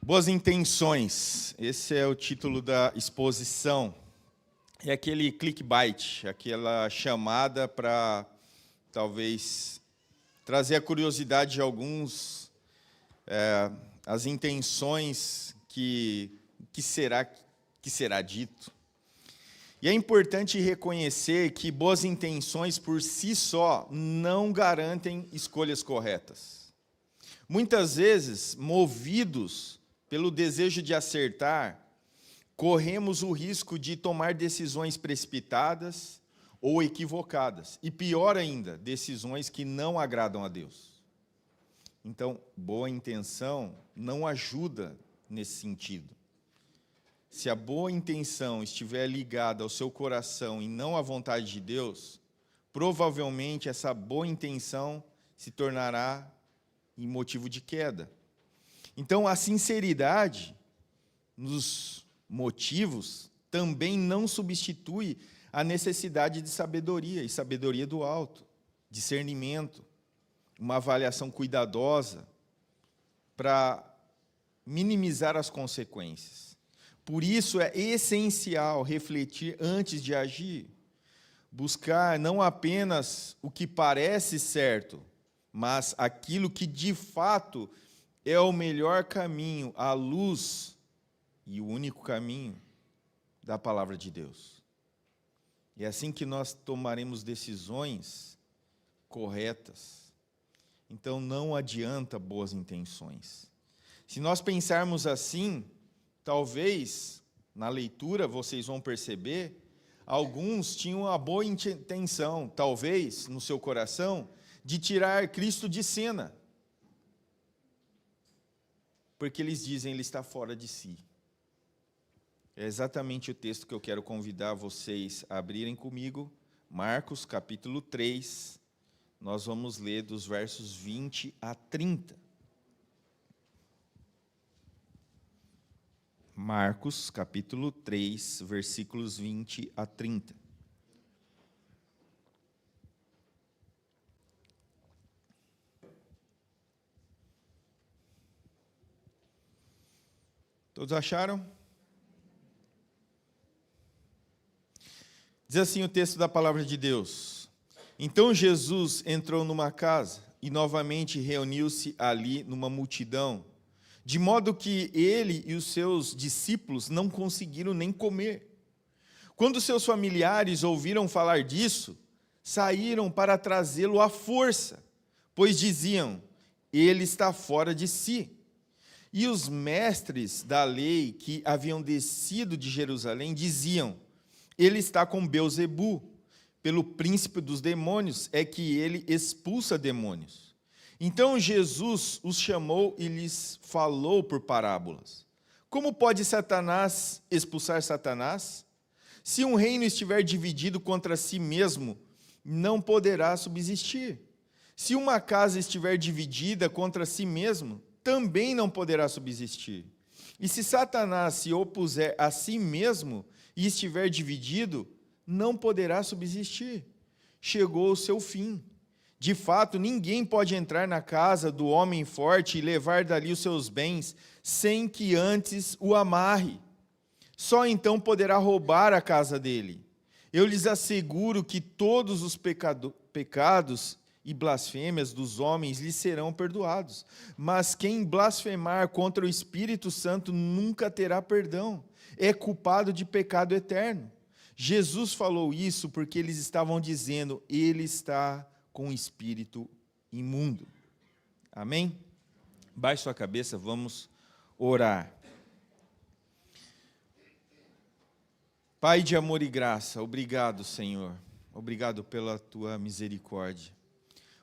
Boas intenções, esse é o título da exposição. É aquele clickbait, aquela chamada para, talvez, trazer a curiosidade de alguns, as intenções que será dito. E é importante reconhecer que boas intenções por si só não garantem escolhas corretas. Muitas vezes, movidos pelo desejo de acertar, corremos o risco de tomar decisões precipitadas ou equivocadas. E pior ainda, decisões que não agradam a Deus. Então, boa intenção não ajuda nesse sentido. Se a boa intenção estiver ligada ao seu coração e não à vontade de Deus, provavelmente essa boa intenção se tornará em motivo de queda. Então, a sinceridade nos motivos também não substitui a necessidade de sabedoria, e sabedoria do alto, discernimento, uma avaliação cuidadosa para minimizar as consequências. Por isso, é essencial refletir antes de agir, buscar não apenas o que parece certo, mas aquilo que de fato é o melhor caminho, a luz e o único caminho da palavra de Deus. É assim que nós tomaremos decisões corretas. Então, não adianta boas intenções. Se nós pensarmos assim, talvez, na leitura, vocês vão perceber, alguns tinham a boa intenção, talvez, no seu coração, de tirar Cristo de cena. Porque eles dizem, ele está fora de si. É exatamente o texto que eu quero convidar vocês a abrirem comigo, Marcos, capítulo 3, nós vamos ler dos versos 20 a 30. Marcos, capítulo 3, versículos 20 a 30. Todos acharam? Diz assim o texto da palavra de Deus. Então Jesus entrou numa casa e novamente reuniu-se ali numa multidão, de modo que ele e os seus discípulos não conseguiram nem comer. Quando seus familiares ouviram falar disso, saíram para trazê-lo à força, pois diziam, ele está fora de si. E os mestres da lei que haviam descido de Jerusalém diziam, ele está com Belzebu, pelo príncipe dos demônios, é que ele expulsa demônios. Então Jesus os chamou e lhes falou por parábolas. Como pode Satanás expulsar Satanás? Se um reino estiver dividido contra si mesmo, não poderá subsistir. Se uma casa estiver dividida contra si mesmo, também não poderá subsistir. E se Satanás se opuser a si mesmo e estiver dividido, não poderá subsistir. Chegou o seu fim. De fato, ninguém pode entrar na casa do homem forte e levar dali os seus bens, sem que antes o amarre. Só então poderá roubar a casa dele. Eu lhes asseguro que todos os pecados e blasfêmias dos homens lhes serão perdoados. Mas quem blasfemar contra o Espírito Santo nunca terá perdão. É culpado de pecado eterno. Jesus falou isso porque eles estavam dizendo, ele está com o espírito imundo. Amém? Baixe sua cabeça, vamos orar. Pai de amor e graça, obrigado, Senhor. Obrigado pela tua misericórdia.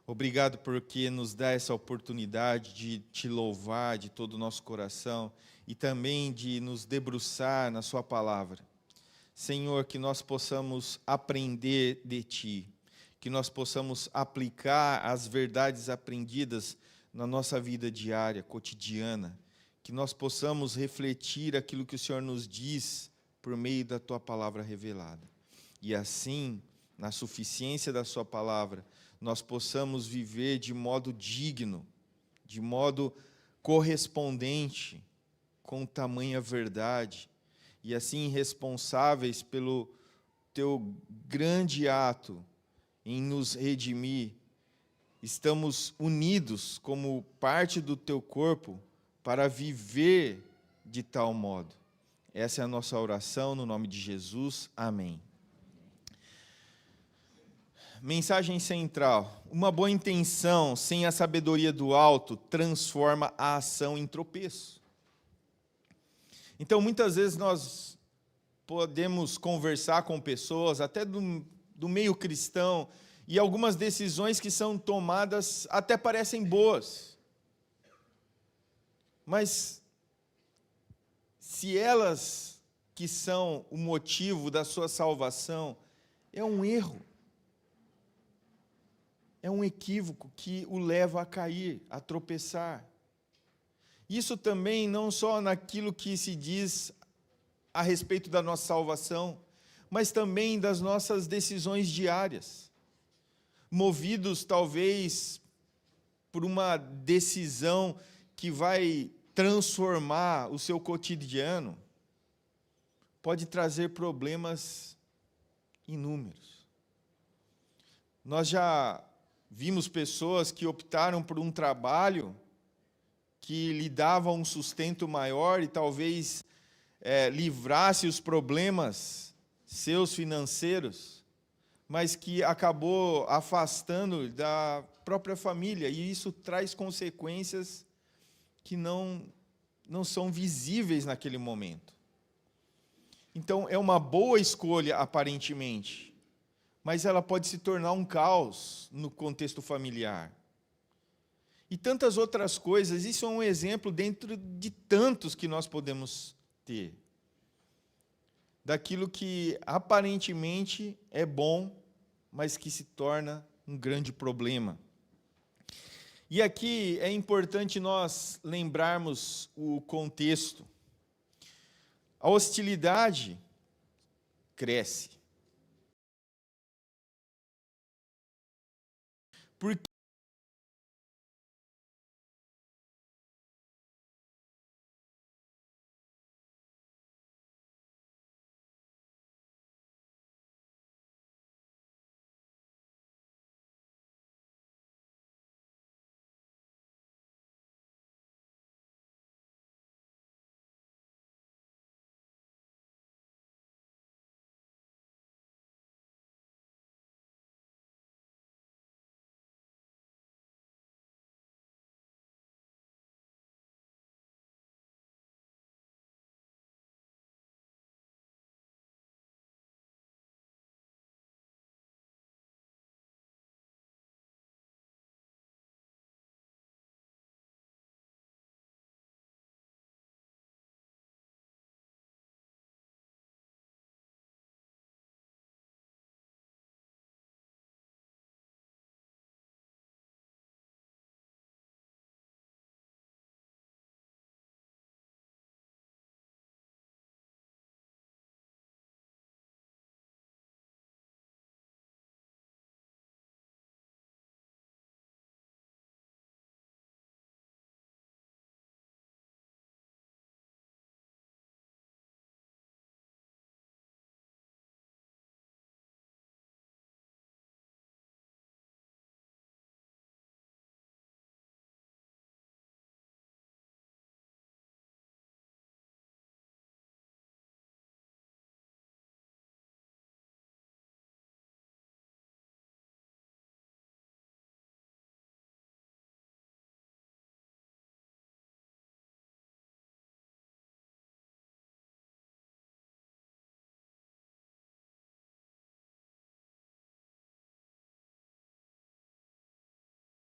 Obrigado porque nos dá essa oportunidade de te louvar de todo o nosso coração e também de nos debruçar na sua palavra. Senhor, que nós possamos aprender de ti, que nós possamos aplicar as verdades aprendidas na nossa vida diária, cotidiana, que nós possamos refletir aquilo que o Senhor nos diz por meio da tua palavra revelada. E assim, na suficiência da sua palavra, nós possamos viver de modo digno, de modo correspondente com tamanha verdade, e assim responsáveis pelo teu grande ato em nos redimir, estamos unidos como parte do teu corpo para viver de tal modo. Essa é a nossa oração no nome de Jesus. Amém. Mensagem central. Uma boa intenção sem a sabedoria do alto transforma a ação em tropeço. Então, muitas vezes nós podemos conversar com pessoas, até do meio cristão, e algumas decisões que são tomadas até parecem boas. Mas, se elas que são o motivo da sua salvação, é um erro. É um equívoco que o leva a cair, a tropeçar. Isso também não só naquilo que se diz a respeito da nossa salvação, mas também das nossas decisões diárias. Movidos, talvez, por uma decisão que vai transformar o seu cotidiano, pode trazer problemas inúmeros. Nós já vimos pessoas que optaram por um trabalho que lhe dava um sustento maior e talvez livrasse os problemas seus financeiros, mas que acabou afastando da própria família, e isso traz consequências que não são visíveis naquele momento. Então, é uma boa escolha, aparentemente, mas ela pode se tornar um caos no contexto familiar. E tantas outras coisas, isso é um exemplo dentro de tantos que nós podemos ter. Daquilo que aparentemente é bom, mas que se torna um grande problema. E aqui é importante nós lembrarmos o contexto. A hostilidade cresce. Porque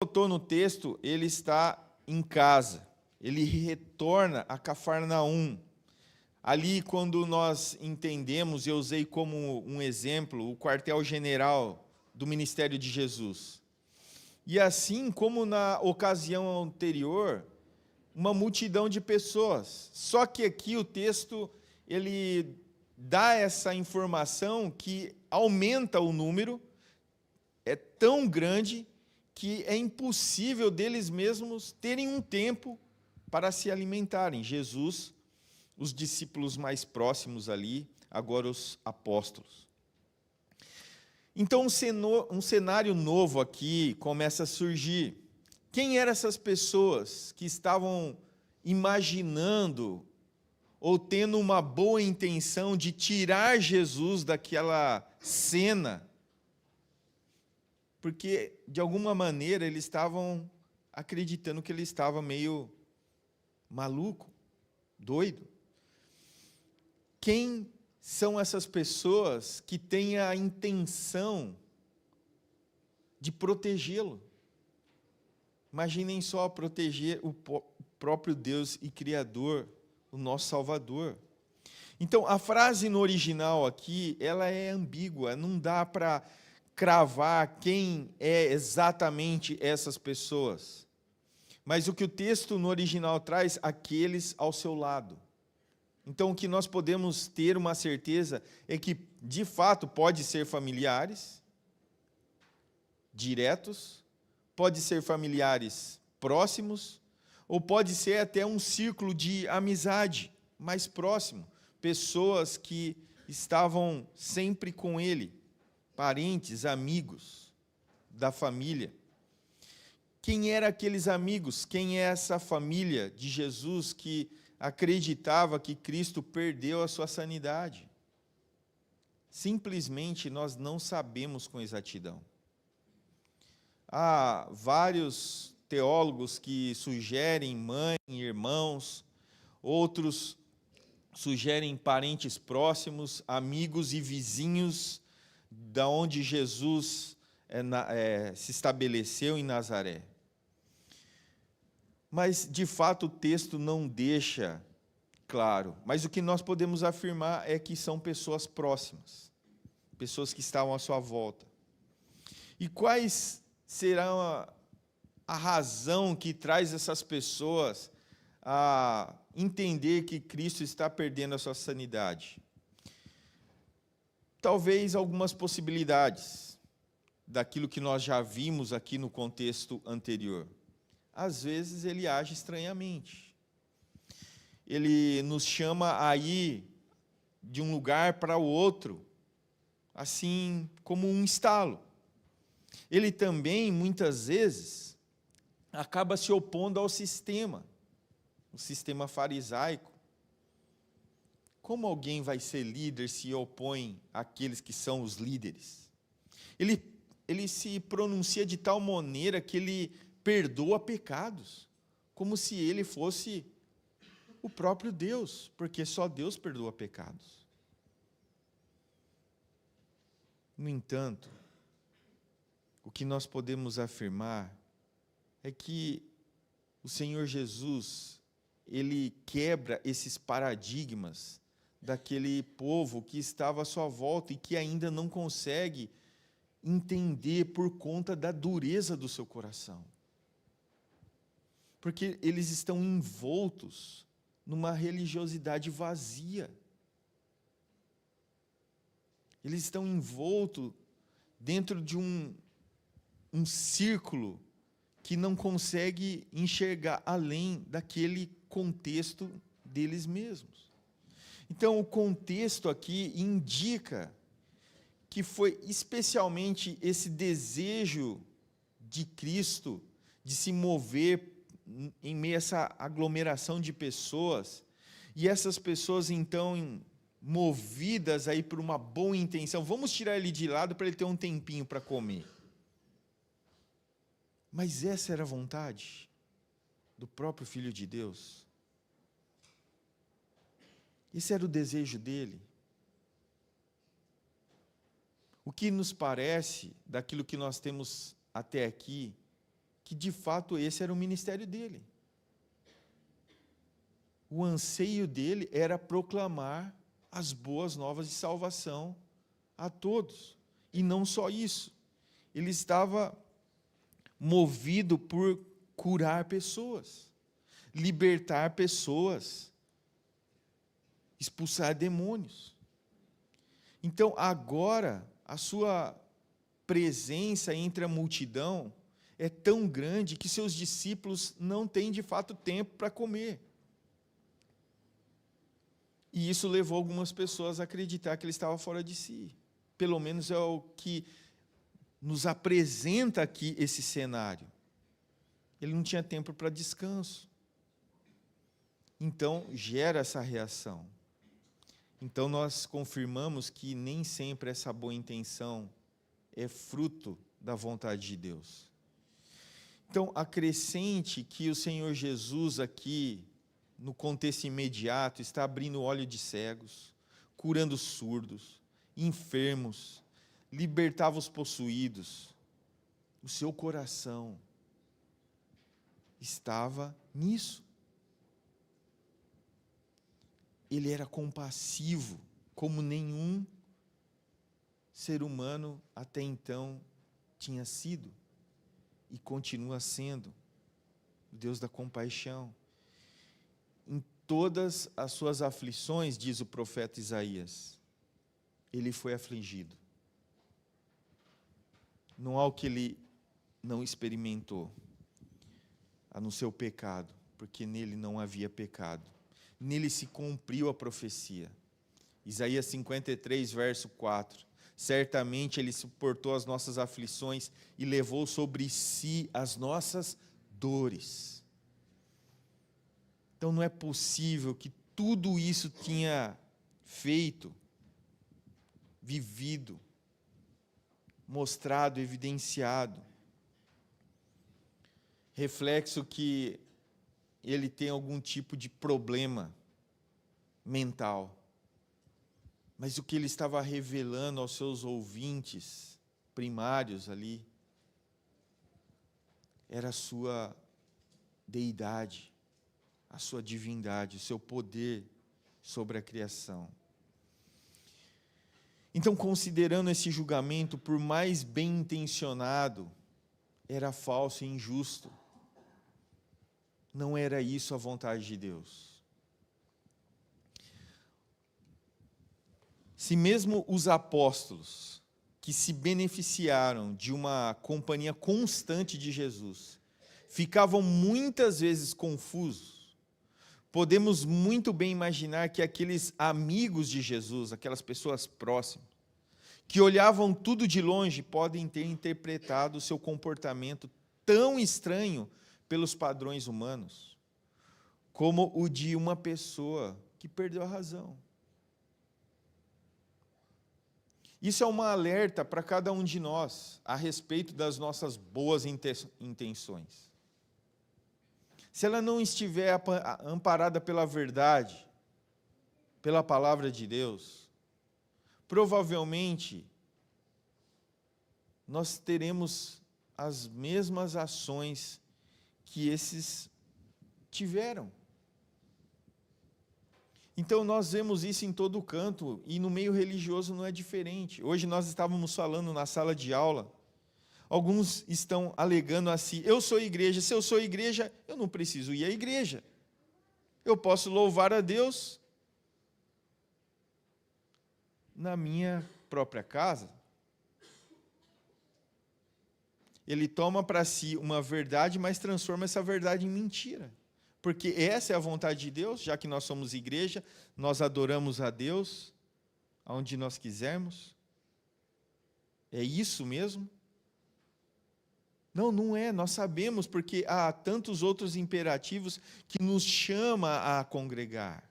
notou no texto, ele está em casa. Ele retorna a Cafarnaum. Ali, quando nós entendemos, eu usei como um exemplo o quartel-general do ministério de Jesus. E assim como na ocasião anterior, uma multidão de pessoas. Só que aqui o texto, ele dá essa informação que aumenta o número, é tão grande que é impossível deles mesmos terem um tempo para se alimentarem. Jesus os discípulos mais próximos ali, agora os apóstolos. Então, um cenário novo aqui começa a surgir. Quem eram essas pessoas que estavam imaginando ou tendo uma boa intenção de tirar Jesus daquela cena? Porque, de alguma maneira, eles estavam acreditando que ele estava meio maluco, doido. Quem são essas pessoas que têm a intenção de protegê-lo? Imaginem só proteger o próprio Deus e Criador, o nosso Salvador. Então, a frase no original aqui, ela é ambígua, não dá para cravar quem é exatamente essas pessoas. Mas o que o texto no original traz, aqueles ao seu lado. Então, o que nós podemos ter uma certeza é que, de fato, pode ser familiares, diretos, pode ser familiares próximos, ou pode ser até um círculo de amizade mais próximo, pessoas que estavam sempre com ele, parentes, amigos da família. Quem eram aqueles amigos? Quem é essa família de Jesus que acreditava que Cristo perdeu a sua sanidade? Simplesmente nós não sabemos com exatidão. Há vários teólogos que sugerem mãe, irmãos, outros sugerem parentes próximos, amigos e vizinhos da onde Jesus se estabeleceu em Nazaré. Mas, de fato, o texto não deixa claro. Mas o que nós podemos afirmar é que são pessoas próximas, pessoas que estavam à sua volta. E quais serão a razão que traz essas pessoas a entender que Cristo está perdendo a sua sanidade? Talvez algumas possibilidades daquilo que nós já vimos aqui no contexto anterior. Às vezes ele age estranhamente. Ele nos chama a ir de um lugar para o outro, assim como um estalo. Ele também, muitas vezes, acaba se opondo ao sistema, o sistema farisaico. Como alguém vai ser líder se opõe àqueles que são os líderes? Ele se pronuncia de tal maneira que ele perdoa pecados, como se ele fosse o próprio Deus, porque só Deus perdoa pecados. No entanto, o que nós podemos afirmar é que o Senhor Jesus, ele quebra esses paradigmas daquele povo que estava à sua volta e que ainda não consegue entender por conta da dureza do seu coração. Porque eles estão envoltos numa religiosidade vazia. Eles estão envoltos dentro de um círculo que não consegue enxergar além daquele contexto deles mesmos. Então, o contexto aqui indica que foi especialmente esse desejo de Cristo de se mover em meio a essa aglomeração de pessoas, e essas pessoas, então, movidas aí por uma boa intenção, vamos tirar ele de lado para ele ter um tempinho para comer. Mas essa era a vontade do próprio Filho de Deus? Esse era o desejo dele? O que nos parece, daquilo que nós temos até aqui, que de fato esse era o ministério dele. O anseio dele era proclamar as boas novas de salvação a todos. E não só isso, ele estava movido por curar pessoas, libertar pessoas, expulsar demônios. Então, agora, a sua presença entre a multidão é tão grande que seus discípulos não têm, de fato, tempo para comer. E isso levou algumas pessoas a acreditar que ele estava fora de si. Pelo menos é o que nos apresenta aqui esse cenário. Ele não tinha tempo para descanso. Então, gera essa reação. Então, nós confirmamos que nem sempre essa boa intenção é fruto da vontade de Deus. Então, acrescente que o Senhor Jesus aqui, no contexto imediato, está abrindo olho de cegos, curando surdos, enfermos, libertava os possuídos. O seu coração estava nisso. Ele era compassivo, como nenhum ser humano até então tinha sido e continua sendo. O Deus da compaixão. Em todas as suas aflições, diz o profeta Isaías, ele foi afligido. Não há o que ele não experimentou, a não ser o pecado, porque nele não havia pecado. Nele se cumpriu a profecia. Isaías 53, verso 4. Certamente ele suportou as nossas aflições e levou sobre si as nossas dores. Então não é possível que tudo isso tinha feito, vivido, mostrado, evidenciado. Reflexo que ele tem algum tipo de problema mental. Mas o que ele estava revelando aos seus ouvintes primários ali era a sua deidade, a sua divindade, o seu poder sobre a criação. Então, considerando esse julgamento, por mais bem intencionado, era falso e injusto. Não era isso a vontade de Deus. Se mesmo os apóstolos, que se beneficiaram de uma companhia constante de Jesus, ficavam muitas vezes confusos, podemos muito bem imaginar que aqueles amigos de Jesus, aquelas pessoas próximas, que olhavam tudo de longe, podem ter interpretado o seu comportamento tão estranho pelos padrões humanos, como o de uma pessoa que perdeu a razão. Isso é uma alerta para cada um de nós a respeito das nossas boas intenções. Se ela não estiver amparada pela verdade, pela palavra de Deus, provavelmente nós teremos as mesmas ações que esses tiveram. Então nós vemos isso em todo canto, e no meio religioso não é diferente. Hoje nós estávamos falando na sala de aula, alguns estão alegando assim: eu sou igreja, se eu sou igreja, eu não preciso ir à igreja. Eu posso louvar a Deus na minha própria casa. Ele toma para si uma verdade, mas transforma essa verdade em mentira. Porque essa é a vontade de Deus, já que nós somos igreja, nós adoramos a Deus aonde nós quisermos. É isso mesmo? Não, não é. Nós sabemos, porque há tantos outros imperativos que nos chama a congregar,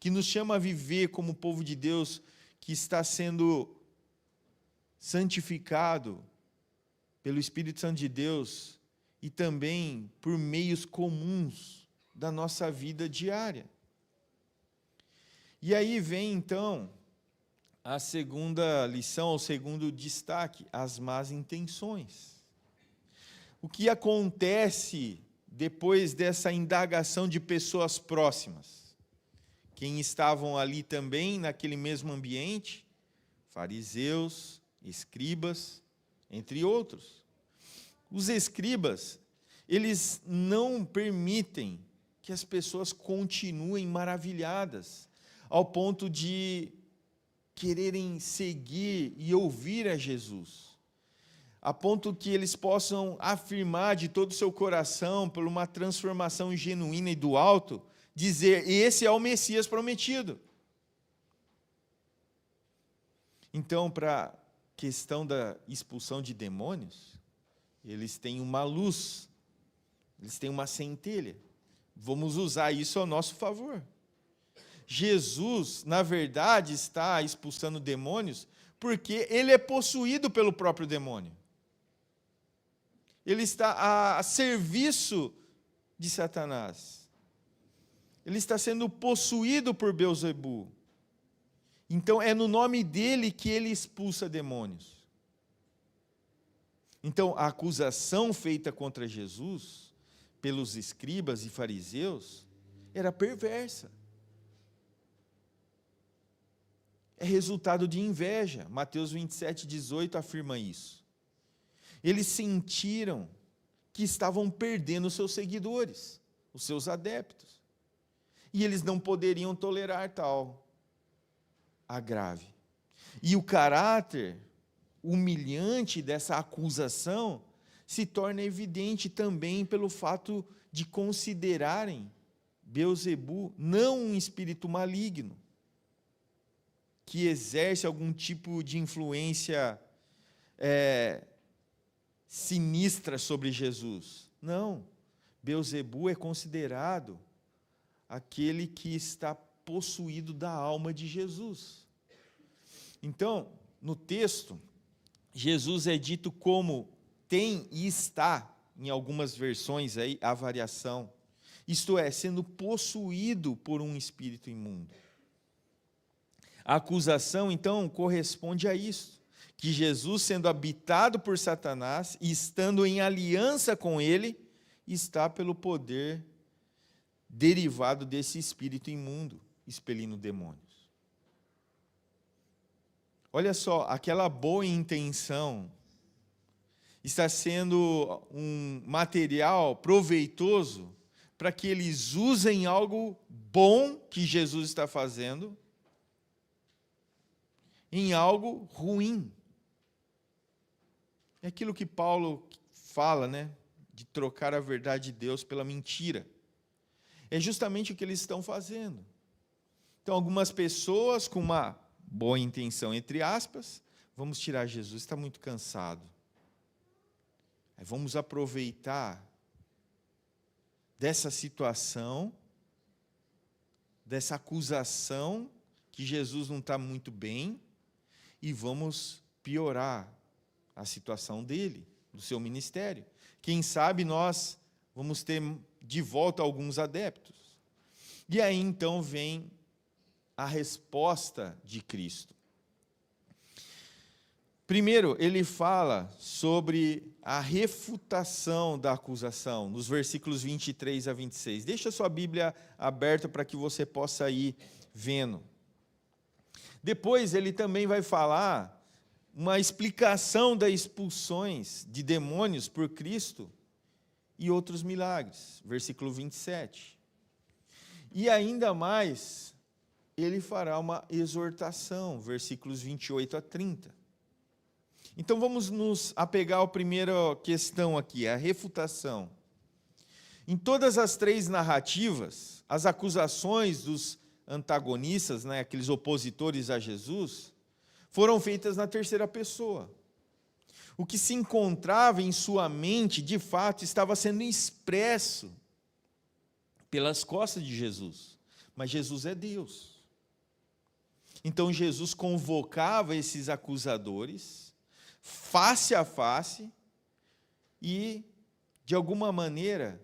que nos chama a viver como povo de Deus que está sendo santificado pelo Espírito Santo de Deus e também por meios comuns da nossa vida diária. E aí vem, então, a segunda lição, o segundo destaque, as más intenções. O que acontece depois dessa indagação de pessoas próximas? Quem estavam ali também, naquele mesmo ambiente? Fariseus, escribas, entre outros. Os escribas, eles não permitem que as pessoas continuem maravilhadas, ao ponto de quererem seguir e ouvir a Jesus, a ponto que eles possam afirmar de todo o seu coração, por uma transformação genuína e do alto, dizer: esse é o Messias prometido. Então, para a questão da expulsão de demônios, eles têm uma luz, eles têm uma centelha. Vamos usar isso ao nosso favor. Jesus, na verdade, está expulsando demônios porque ele é possuído pelo próprio demônio. Ele está a serviço de Satanás. Ele está sendo possuído por Beelzebu. Então, é no nome dele que ele expulsa demônios. Então, a acusação feita contra Jesus pelos escribas e fariseus era perversa. É resultado de inveja. Mateus 27:18 afirma isso. Eles sentiram que estavam perdendo os seus seguidores, os seus adeptos. E eles não poderiam tolerar tal agrave. E o caráter humilhante dessa acusação se torna evidente também pelo fato de considerarem Beelzebu não um espírito maligno, que exerce algum tipo de influência sinistra sobre Jesus. Não, Beelzebu é considerado aquele que está possuído da alma de Jesus. Então, no texto, Jesus é dito como tem e está, em algumas versões aí, a variação. Isto é, sendo possuído por um espírito imundo. A acusação, então, corresponde a isso, que Jesus, sendo habitado por Satanás e estando em aliança com ele, está pelo poder derivado desse espírito imundo, expelindo demônios. Olha só, aquela boa intenção está sendo um material proveitoso para que eles usem algo bom que Jesus está fazendo em algo ruim. É aquilo que Paulo fala, né? De trocar a verdade de Deus pela mentira. É justamente o que eles estão fazendo. Então, algumas pessoas com uma boa intenção, entre aspas, vamos tirar Jesus, está muito cansado. Aí vamos aproveitar dessa situação, dessa acusação, que Jesus não está muito bem, e vamos piorar a situação dele, do seu ministério. Quem sabe nós vamos ter de volta alguns adeptos. E aí então vem a resposta de Cristo. Primeiro, ele fala sobre a refutação da acusação, nos versículos 23 a 26. Deixa a sua Bíblia aberta para que você possa ir vendo. Depois, ele também vai falar uma explicação das expulsões de demônios por Cristo e outros milagres, versículo 27. E ainda mais, ele fará uma exortação, versículos 28 a 30. Então vamos nos apegar à primeira questão aqui, a refutação. Em todas as três narrativas, as acusações dos antagonistas, né, aqueles opositores a Jesus, foram feitas na terceira pessoa. O que se encontrava em sua mente, de fato, estava sendo expresso pelas costas de Jesus. Mas Jesus é Deus. Então Jesus convocava esses acusadores face a face e, de alguma maneira,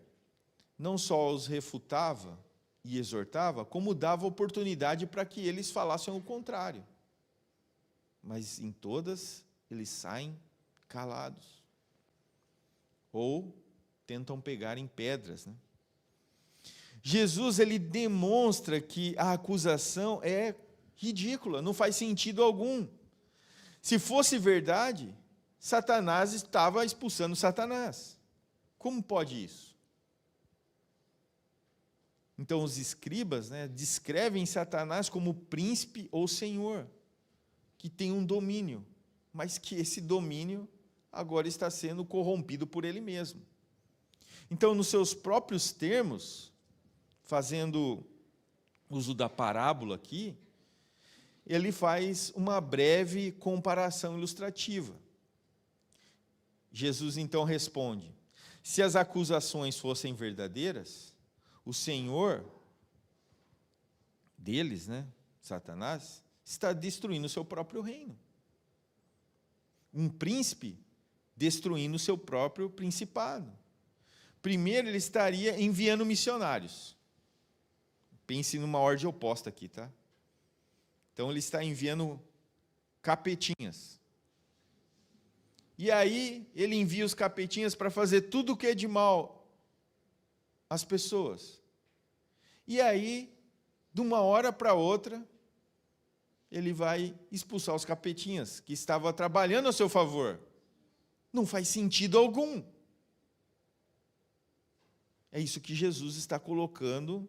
não só os refutava e exortava, como dava oportunidade para que eles falassem o contrário. Mas em todas eles saem calados. Ou tentam pegar em pedras, né? Jesus, ele demonstra que a acusação é ridícula, não faz sentido algum. Se fosse verdade, Satanás estava expulsando Satanás. Como pode isso? Então, os escribas, né, descrevem Satanás como príncipe ou senhor, que tem um domínio, mas que esse domínio agora está sendo corrompido por ele mesmo. Então, nos seus próprios termos, fazendo uso da parábola aqui, ele faz uma breve comparação ilustrativa. Jesus então responde: se as acusações fossem verdadeiras, o Senhor deles, Satanás, está destruindo o seu próprio reino. Um príncipe destruindo o seu próprio principado. Primeiro, ele estaria enviando missionários. Pense numa ordem oposta aqui, tá? Então, ele está enviando capetinhas. E aí, ele envia os capetinhas para fazer tudo o que é de mal às pessoas. E aí, de uma hora para outra, ele vai expulsar os capetinhas que estavam trabalhando a seu favor. Não faz sentido algum. É isso que Jesus está colocando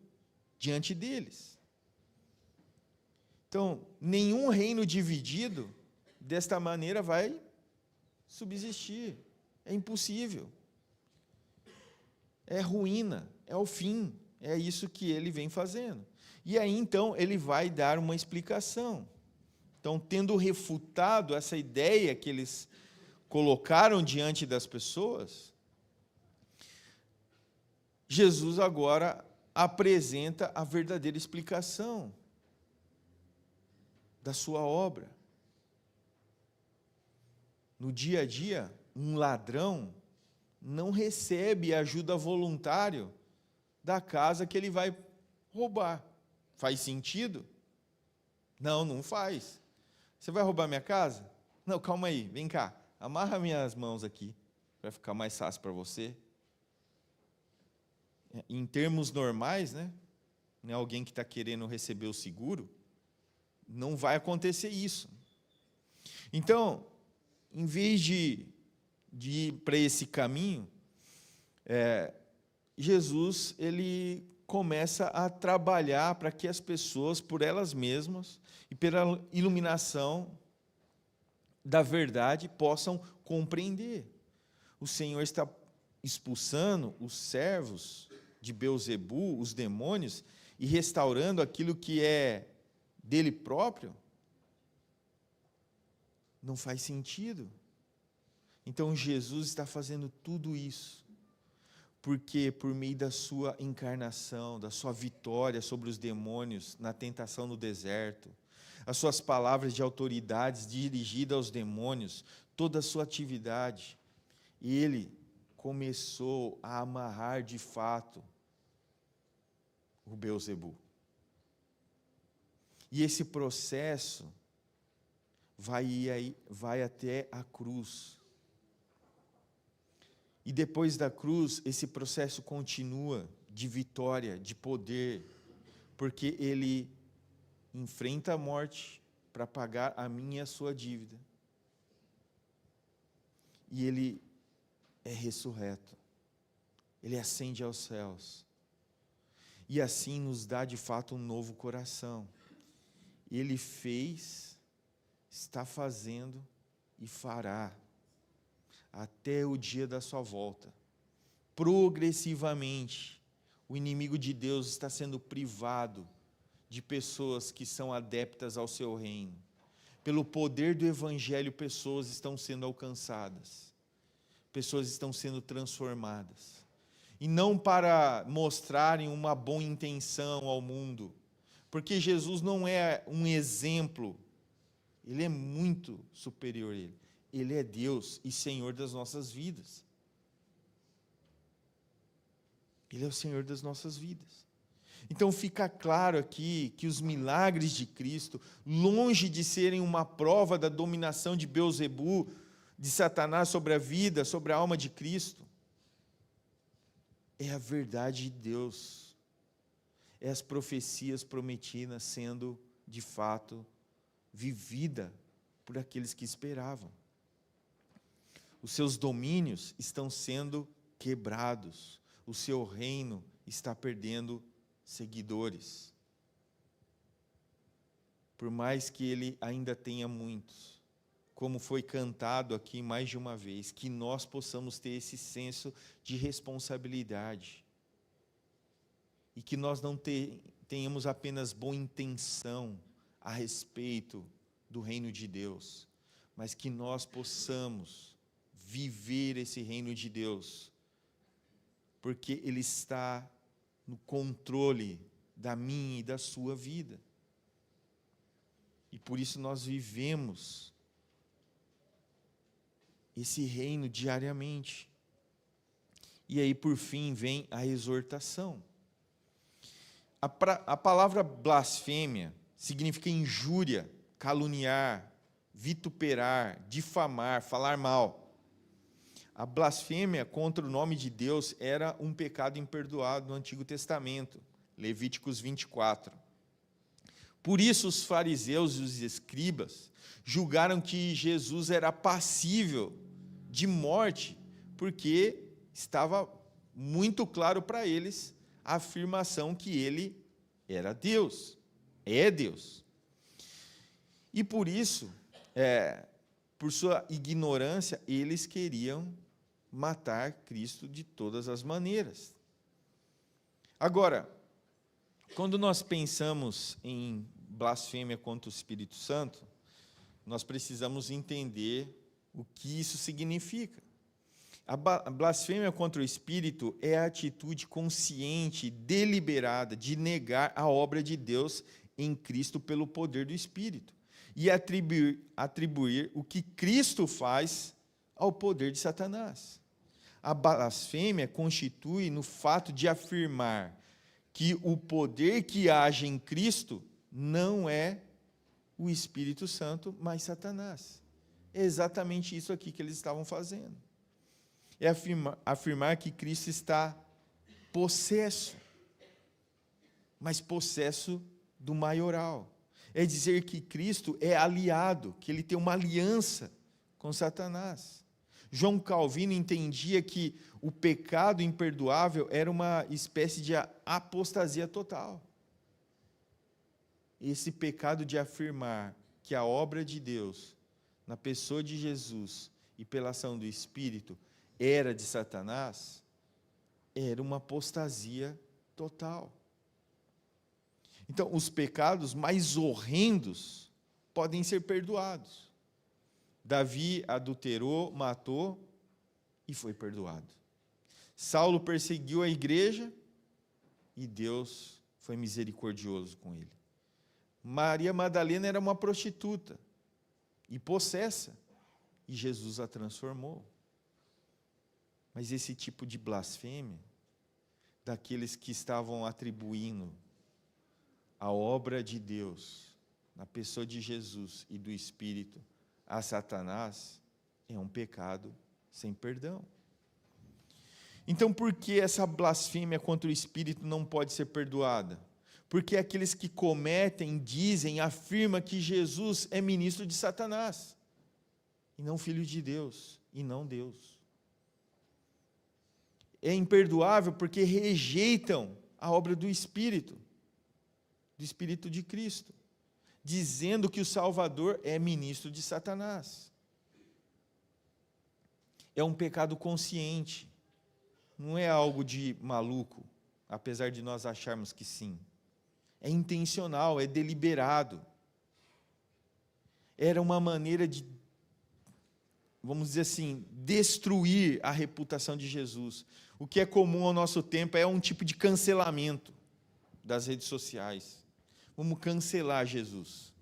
diante deles. Então, nenhum reino dividido desta maneira vai subsistir. É impossível. É ruína, é o fim. É isso que ele vem fazendo. E aí, então, ele vai dar uma explicação. Então, tendo refutado essa ideia que eles colocaram diante das pessoas, Jesus agora apresenta a verdadeira explicação da sua obra. No dia a dia, um ladrão não recebe ajuda voluntária da casa que ele vai roubar. Faz sentido? Não, não faz. Você vai roubar minha casa? Não, calma aí, vem cá. Amarra minhas mãos aqui, para ficar mais fácil para você. Em termos normais, alguém que está querendo receber o seguro, não vai acontecer isso. Então, em vez de ir para esse caminho, Jesus ele começa a trabalhar para que as pessoas, por elas mesmas e pela iluminação da verdade, possam compreender. O Senhor está expulsando os servos de Beelzebu, os demônios, e restaurando aquilo que é dele próprio. Não faz sentido. Então Jesus está fazendo tudo isso porque por meio da sua encarnação, da sua vitória sobre os demônios na tentação no deserto, as suas palavras de autoridades dirigidas aos demônios, toda a sua atividade, ele começou a amarrar de fato o Beelzebu. E esse processo vai até a cruz. E depois da cruz, esse processo continua de vitória, de poder, porque ele enfrenta a morte para pagar a minha e a sua dívida. E ele é ressurreto. Ele ascende aos céus. E assim nos dá de fato um novo coração. Ele fez, está fazendo e fará até o dia da sua volta. Progressivamente, o inimigo de Deus está sendo privado de pessoas que são adeptas ao seu reino. Pelo poder do Evangelho, pessoas estão sendo alcançadas. Pessoas estão sendo transformadas. E não para mostrarem uma boa intenção ao mundo, porque Jesus não é um exemplo, ele é muito superior a ele. Ele é Deus e Senhor das nossas vidas. Ele é o Senhor das nossas vidas. Então fica claro aqui que os milagres de Cristo, longe de serem uma prova da dominação de Beelzebu, de Satanás sobre a vida, sobre a alma de Cristo, é a verdade de Deus. É as profecias prometidas sendo, de fato, vivida por aqueles que esperavam. Os seus domínios estão sendo quebrados. O seu reino está perdendo seguidores. Por mais que ele ainda tenha muitos, como foi cantado aqui mais de uma vez, que nós possamos ter esse senso de responsabilidade. E que nós não tenhamos apenas boa intenção a respeito do reino de Deus, mas que nós possamos viver esse reino de Deus, porque Ele está no controle da minha e da sua vida. E por isso nós vivemos esse reino diariamente. E aí, por fim, vem a exortação. A palavra blasfêmia significa injúria, caluniar, vituperar, difamar, falar mal. A blasfêmia contra o nome de Deus era um pecado imperdoável no Antigo Testamento, Levíticos 24. Por isso os fariseus e os escribas julgaram que Jesus era passível de morte, porque estava muito claro para eles a afirmação que ele era Deus, é Deus. E por isso, por sua ignorância, eles queriam matar Cristo de todas as maneiras. Agora, quando nós pensamos em blasfêmia contra o Espírito Santo, nós precisamos entender o que isso significa. A blasfêmia contra o Espírito é a atitude consciente, deliberada, de negar a obra de Deus em Cristo pelo poder do Espírito e atribuir o que Cristo faz ao poder de Satanás. A blasfêmia constitui no fato de afirmar que o poder que age em Cristo não é o Espírito Santo, mas Satanás. É exatamente isso aqui que eles estavam fazendo. É afirmar que Cristo está possesso, mas possesso do maioral. É dizer que Cristo é aliado, que ele tem uma aliança com Satanás. João Calvino entendia que o pecado imperdoável era uma espécie de apostasia total. Esse pecado de afirmar que a obra de Deus, na pessoa de Jesus e pela ação do Espírito, era de Satanás, era uma apostasia total. Então, os pecados mais horrendos podem ser perdoados. Davi adulterou, matou e foi perdoado. Saulo perseguiu a igreja e Deus foi misericordioso com ele. Maria Madalena era uma prostituta e possessa, e Jesus a transformou. Mas esse tipo de blasfêmia, daqueles que estavam atribuindo a obra de Deus, na pessoa de Jesus e do Espírito, a Satanás, é um pecado sem perdão. Então, por que essa blasfêmia contra o Espírito não pode ser perdoada? Porque aqueles que cometem, dizem, afirmam que Jesus é ministro de Satanás, e não filho de Deus, e não Deus. É imperdoável porque rejeitam a obra do Espírito de Cristo, dizendo que o Salvador é ministro de Satanás. É um pecado consciente, não é algo de maluco, apesar de nós acharmos que sim. É intencional, é deliberado. Era uma maneira de, vamos dizer assim, destruir a reputação de Jesus. O que é comum ao nosso tempo é um tipo de cancelamento das redes sociais. Vamos cancelar Jesus.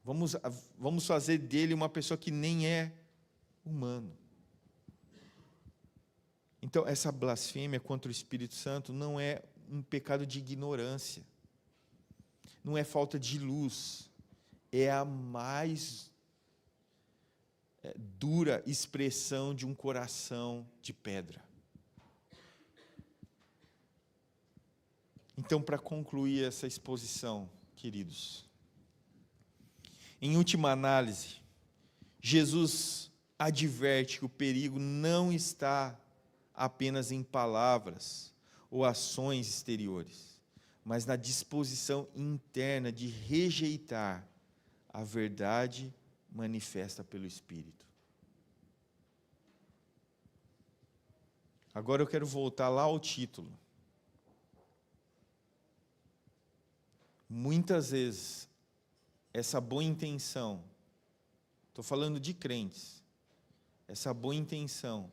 Vamos fazer dele uma pessoa que nem é humano. Então, essa blasfêmia contra o Espírito Santo não é um pecado de ignorância, não é falta de luz, é a mais dura expressão de um coração de pedra. Então, para concluir essa exposição, queridos, em última análise, Jesus adverte que o perigo não está apenas em palavras ou ações exteriores, mas na disposição interna de rejeitar a verdade manifesta pelo Espírito. Agora eu quero voltar lá ao título. Muitas vezes, essa boa intenção, estou falando de crentes, essa boa intenção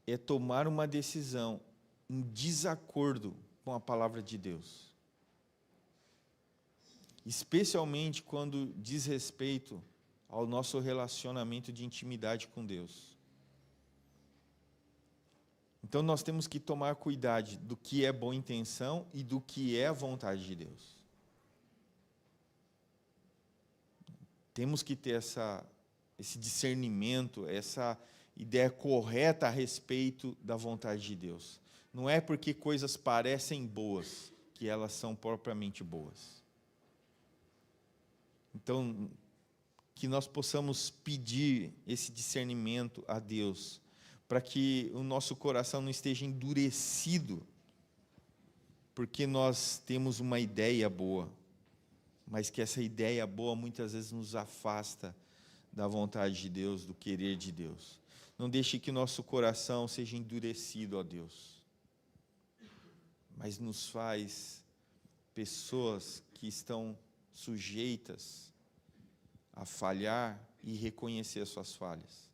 é tomar uma decisão em desacordo com a palavra de Deus. Especialmente quando diz respeito ao nosso relacionamento de intimidade com Deus. Então nós temos que tomar cuidado do que é boa intenção e do que é a vontade de Deus. Temos que ter esse discernimento, essa ideia correta a respeito da vontade de Deus. Não é porque coisas parecem boas que elas são propriamente boas. Então, que nós possamos pedir esse discernimento a Deus, para que o nosso coração não esteja endurecido, porque nós temos uma ideia boa, mas que essa ideia boa muitas vezes nos afasta da vontade de Deus, do querer de Deus. Não deixe que nosso coração seja endurecido a Deus, mas nos faz pessoas que estão sujeitas a falhar e reconhecer as suas falhas,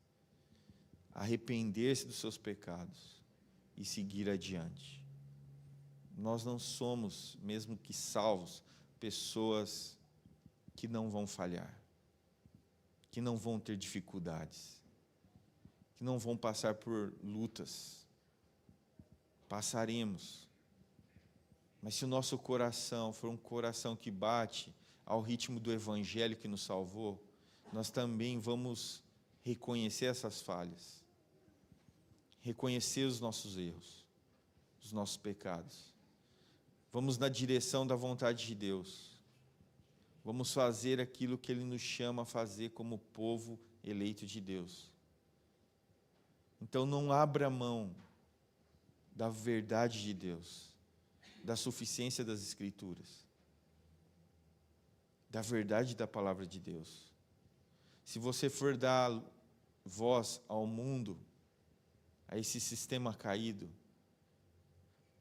arrepender-se dos seus pecados e seguir adiante. Nós não somos, mesmo que salvos, pessoas que não vão falhar, que não vão ter dificuldades, que não vão passar por lutas. Passaremos. Mas se o nosso coração for um coração que bate ao ritmo do Evangelho que nos salvou, nós também vamos reconhecer essas falhas, reconhecer os nossos erros, os nossos pecados. Vamos na direção da vontade de Deus. Vamos fazer aquilo que Ele nos chama a fazer como povo eleito de Deus. Então não abra mão da verdade de Deus, da suficiência das Escrituras, da verdade da palavra de Deus. Se você for dar voz ao mundo, a esse sistema caído,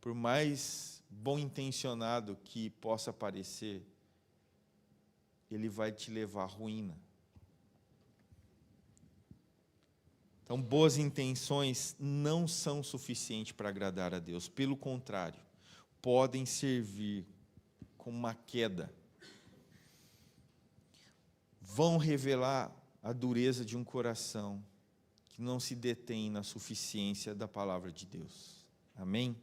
por mais bom intencionado que possa parecer, ele vai te levar à ruína. Então, boas intenções não são suficientes para agradar a Deus. Pelo contrário, podem servir como uma queda. Vão revelar a dureza de um coração que não se detém na suficiência da palavra de Deus. Amém?